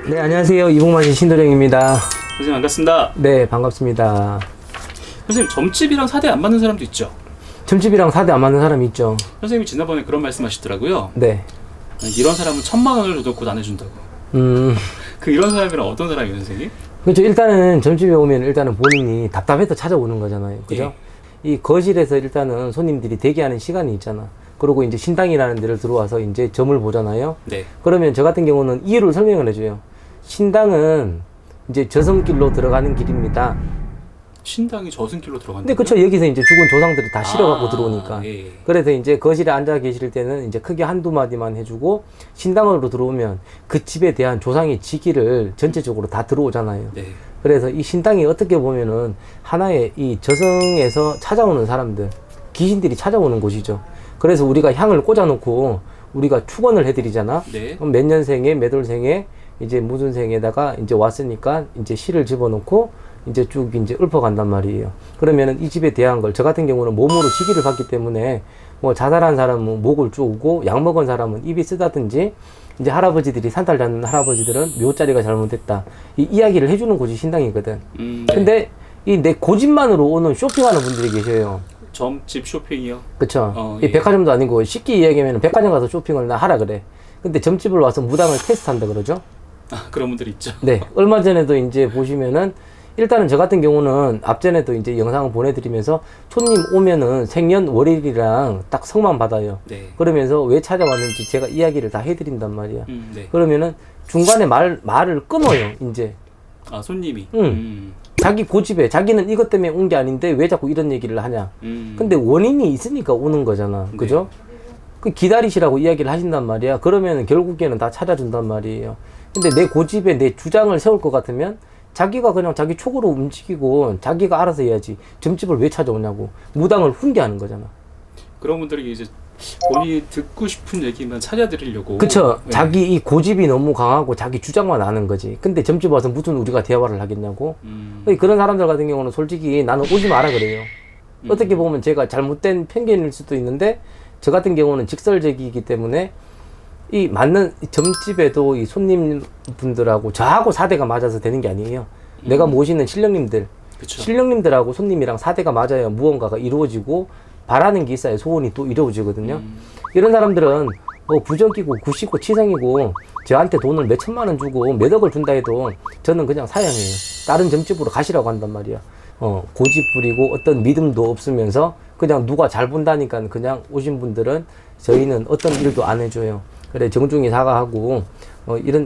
네, 안녕하세요. 이봉만시 신도령입니다. 선생님 반갑습니다. 네, 반갑습니다. 선생님 점집이랑 사대 안 맞는 사람도 있죠? 점집이랑 사대 안 맞는 사람이 있죠. 선생님이 지난번에 그런 말씀하시더라고요. 네. 이런 사람은 1,000만 원을 줘도 곧 안 해준다고. 이런 사람이랑 어떤 사람이에요, 선생님? 그렇죠. 일단은 점집에 오면 일단은 본인이 답답해서 찾아오는 거잖아요. 그죠? 이 거실에서 일단은 손님들이 대기하는 시간이 있잖아. 그리고 이제 신당이라는 데를 들어와서 이제 점을 보잖아요. 네. 그러면 저 같은 경우는 이유를 설명을 해줘요. 신당은 이제 저승길로 들어가는 길입니다. 신당이 저승길로 들어간다. 근데 그쵸, 여기서 이제 죽은 조상들이 다 실어갖고 들어오니까. 예. 그래서 이제 거실에 앉아 계실 때는 이제 크게 한두 마디만 해주고, 신당으로 들어오면 그 집에 대한 조상의 지기를 전체적으로 다 들어오잖아요. 네. 그래서 이 신당이 어떻게 보면은 하나의 이 저승에서 찾아오는 사람들, 귀신들이 찾아오는 곳이죠. 그래서 우리가 향을 꽂아놓고 우리가 축원을 해드리잖아. 네. 그럼 몇 년생에, 몇 월생에, 이제 무슨 생에다가 이제 왔으니까 이제 실을 집어넣고 이제 쭉 이제 읊어간단 말이에요. 그러면은 이 집에 대한 걸, 저 같은 경우는 몸으로 지기를 받기 때문에 뭐 자살한 사람은 목을 쪼고 약 먹은 사람은 입이 쓰다든지, 이제 할아버지들이 산탈 잡는 할아버지들은 묘자리가 잘못됐다, 이 이야기를 해주는 곳이 신당이거든. 네. 근데 이 내 고집만으로 오는 쇼핑하는 분들이 계셔요. 점집 쇼핑이요? 그쵸. 이 예. 백화점도 아니고 쉽게 이야기하면 백화점 가서 쇼핑을 나 하라 그래. 근데 점집을 와서 무당을 테스트한다 그러죠. 그런 분들 있죠. 네. 얼마 전에도 이제 보시면은, 일단은 저 같은 경우는 앞전에도 이제 영상을 보내드리면서 손님 오면은 생년월일이랑 딱 성만 받아요. 네. 그러면서 왜 찾아왔는지 제가 이야기를 다 해드린단 말이야. 네. 그러면은 중간에 말을 끊어요, 이제. 손님이. 자기 고집에, 자기는 이것 때문에 온 게 아닌데 왜 자꾸 이런 얘기를 하냐. 근데 원인이 있으니까 오는 거잖아. 그죠? 그 기다리시라고 이야기를 하신단 말이야. 그러면 결국에는 다 찾아준단 말이에요. 근데 내 고집에 내 주장을 세울 것 같으면 자기가 그냥 자기 촉으로 움직이고 자기가 알아서 해야지. 점집을 왜 찾아오냐고. 무당을 훈계하는 거잖아. 그런 분들이 이제 본인이 듣고 싶은 얘기만 찾아드리려고. 그쵸. 네. 자기 이 고집이 너무 강하고 자기 주장만 아는 거지. 근데 점집 와서 무슨 우리가 대화를 하겠냐고. 그런 사람들 같은 경우는 솔직히 나는 오지 마라 그래요. 어떻게 보면 제가 잘못된 편견일 수도 있는데, 저 같은 경우는 직설적이기 때문에 이 맞는 점집에도 이 손님분들하고 저하고 사대가 맞아서 되는 게 아니에요. 내가 모시는 신령님들, 그쵸. 신령님들하고 손님이랑 사대가 맞아야 무언가가 이루어지고 바라는 게 있어야 소원이 또 이루어지거든요. 이런 사람들은 뭐 부정 끼고 구시고 치성이고 저한테 돈을 몇 천만 원 주고 몇 억을 준다 해도 저는 그냥 사양해요. 다른 점집으로 가시라고 한단 말이야. 고집 부리고 어떤 믿음도 없으면서 그냥 누가 잘 본다니까 그냥 오신 분들은 저희는 어떤 일도 안 해줘요. 그래, 정중히 사과하고,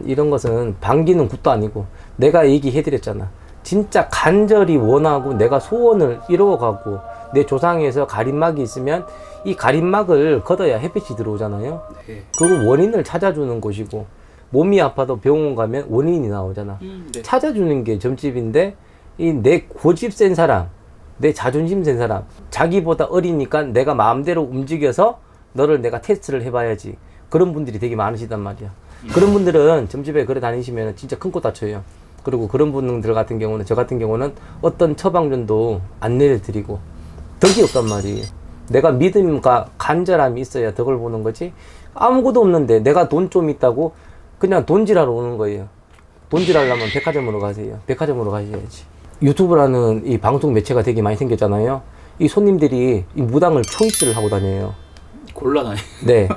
이런 것은 반기는 굿도 아니고, 내가 얘기해드렸잖아. 진짜 간절히 원하고 내가 소원을 이루어가고, 내 조상에서 가림막이 있으면 이 가림막을 걷어야 햇빛이 들어오잖아요. 네. 그리고 원인을 찾아주는 곳이고, 몸이 아파도 병원 가면 원인이 나오잖아. 네. 찾아주는 게 점집인데, 이 내 고집 센 사람, 내 자존심 센 사람, 자기보다 어리니까 내가 마음대로 움직여서 너를 내가 테스트를 해봐야지. 그런 분들이 되게 많으시단 말이야. 그런 분들은 점집에 그래 다니시면 진짜 큰 코 다쳐요. 그리고 그런 분들 같은 경우는, 저 같은 경우는 어떤 처방전도 안 내려드리고 덕이 없단 말이에요. 내가 믿음과 간절함이 있어야 덕을 보는 거지. 아무것도 없는데 내가 돈 좀 있다고 그냥 돈질하러 오는 거예요. 돈질하려면 백화점으로 가세요. 백화점으로 가셔야지. 유튜브라는 이 방송 매체가 되게 많이 생겼잖아요. 이 손님들이 이 무당을 초이스를 하고 다녀요. 곤란하네. 네.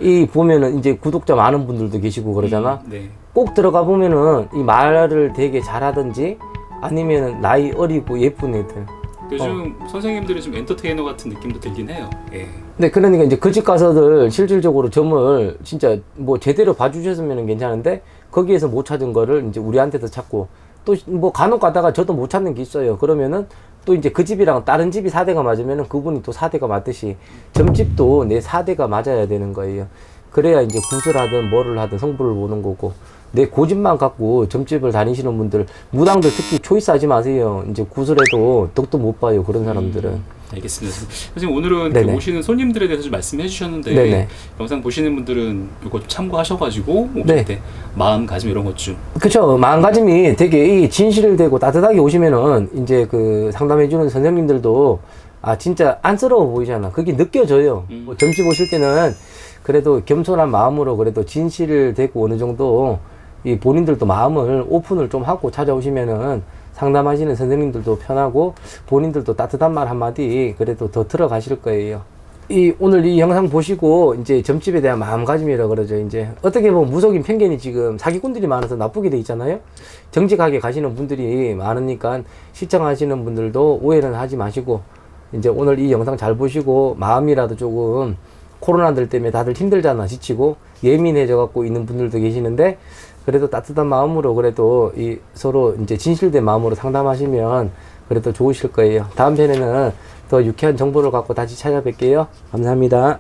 이 보면은 이제 구독자 많은 분들도 계시고 그러잖아. 네. 꼭 들어가 보면은 이 말을 되게 잘하든지 아니면은 나이 어리고 예쁜 애들. 요즘 선생님들이 좀 엔터테이너 같은 느낌도 들긴 해요. 예. 네, 그러니까 이제 그 집 가서들 실질적으로 점을 진짜 뭐 제대로 봐주셨으면 괜찮은데 거기에서 못 찾은 거를 이제 우리한테서 찾고, 또 뭐 간혹 가다가 저도 못 찾는 게 있어요. 그러면은 또 이제 그 집이랑 다른 집이 사대가 맞으면은 그분이 또 사대가 맞듯이 점집도 내 사대가 맞아야 되는 거예요. 그래야 이제 굿을 하든 뭐를 하든 성부를 보는 거고, 내 고집만 갖고 점집을 다니시는 분들, 무당들 특히 초이스 하지 마세요. 이제 굿을 해도 덕도 못 봐요, 그런 사람들은. 알겠습니다. 선생님, 오늘은 네네. 오시는 손님들에 대해서 좀 말씀해 주셨는데, 네네. 영상 보시는 분들은 이거 좀 참고하셔가지고 오실 네. 때 마음가짐 이런 것 좀. 그쵸. 마음가짐이 되게 이 진실되고 따뜻하게 오시면은 이제 그 상담해주는 선생님들도 진짜 안쓰러워 보이잖아. 그게 느껴져요. 뭐 점집 오실 때는 그래도 겸손한 마음으로 그래도 진실되고 어느 정도 이 본인들도 마음을 오픈을 좀 하고 찾아오시면은 상담하시는 선생님들도 편하고 본인들도 따뜻한 말 한마디 그래도 더 들어가실 거예요. 오늘 이 영상 보시고 이제 점집에 대한 마음가짐이라 그러죠. 이제 어떻게 보면 무속인 편견이 지금 사기꾼들이 많아서 나쁘게 돼 있잖아요. 정직하게 가시는 분들이 많으니까 시청하시는 분들도 오해는 하지 마시고 이제 오늘 이 영상 잘 보시고 마음이라도 조금 코로나들 때문에 다들 힘들잖아, 지치고 예민해져 갖고 있는 분들도 계시는데 그래도 따뜻한 마음으로 그래도 서로 이제 진실된 마음으로 상담하시면 그래도 좋으실 거예요. 다음 편에는 더 유쾌한 정보를 갖고 다시 찾아뵐게요. 감사합니다.